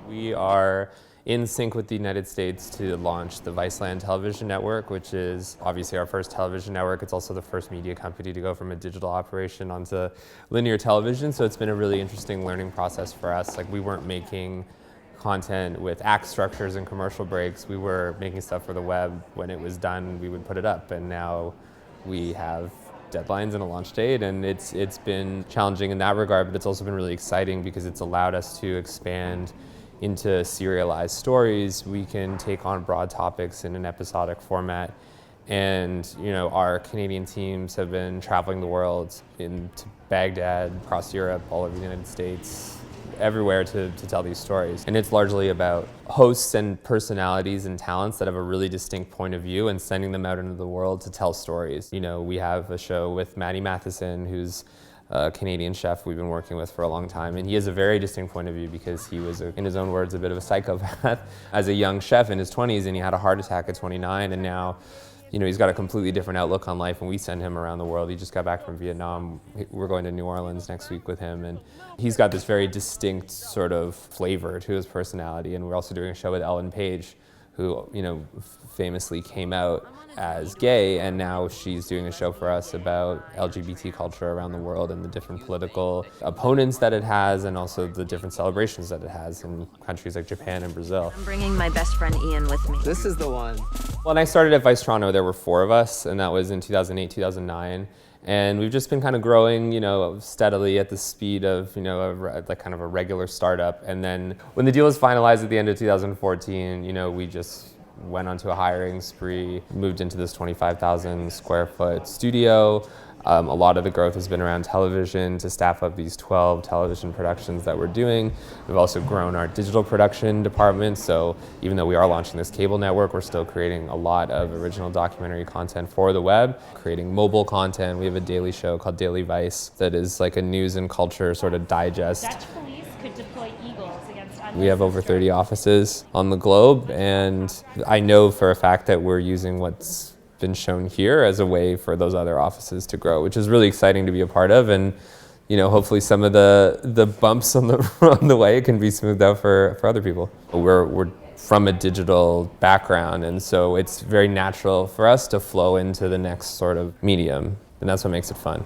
We are in sync with the United States to launch the Viceland television network, which is obviously our first television network. It's also the first media company to go from a digital operation onto linear television. So it's been a really interesting learning process for us. Like, we weren't making content with act structures and commercial breaks. We were making stuff for the web. When it was done, we would put it up, and now we have deadlines and a launch date, and it's been challenging in that regard, but it's also been really exciting because it's allowed us to expand into serialized stories. We can take on broad topics in an episodic format, and our Canadian teams have been traveling the world into Baghdad, across Europe, all over the United States, everywhere to tell these stories. And it's largely about hosts and personalities and talents that have a really distinct point of view and sending them out into the world to tell stories. We have a show with Maddie Matheson, who's a Canadian chef we've been working with for a long time, and he has a very distinct point of view because he was, in his own words, a bit of a psychopath as a young chef in his 20s, and he had a heart attack at 29, and now he's got a completely different outlook on life, and we send him around the world. He just got back from Vietnam. We're going to New Orleans next week with him, and he's got this very distinct sort of flavor to his personality. And we're also doing a show with Ellen Page, who famously came out as gay, and now she's doing a show for us about LGBT culture around the world and the different political opponents that it has, and also the different celebrations that it has in countries like Japan and Brazil. I'm bringing my best friend Ian with me. This is the one. When I started at Vice Toronto, there were 4 of us, and that was in 2008, 2009. And we've just been kind of growing, steadily at the speed of, like kind of a regular startup. And then when the deal was finalized at the end of 2014, we just went onto a hiring spree, moved into this 25,000 square foot studio. A lot of the growth has been around television to staff up these 12 television productions that we're doing. We've also grown our digital production department, so even though we are launching this cable network, we're still creating a lot of original documentary content for the web, creating mobile content. We have a daily show called Daily Vice that is like a news and culture sort of digest. Dutch police could deploy eagles against unlicensed We have over 30 offices on the globe, and I know for a fact that we're using what's been shown here as a way for those other offices to grow, which is really exciting to be a part of. And hopefully some of the bumps on the way can be smoothed out for other people. We're from a digital background, and so it's very natural for us to flow into the next sort of medium, and that's what makes it fun.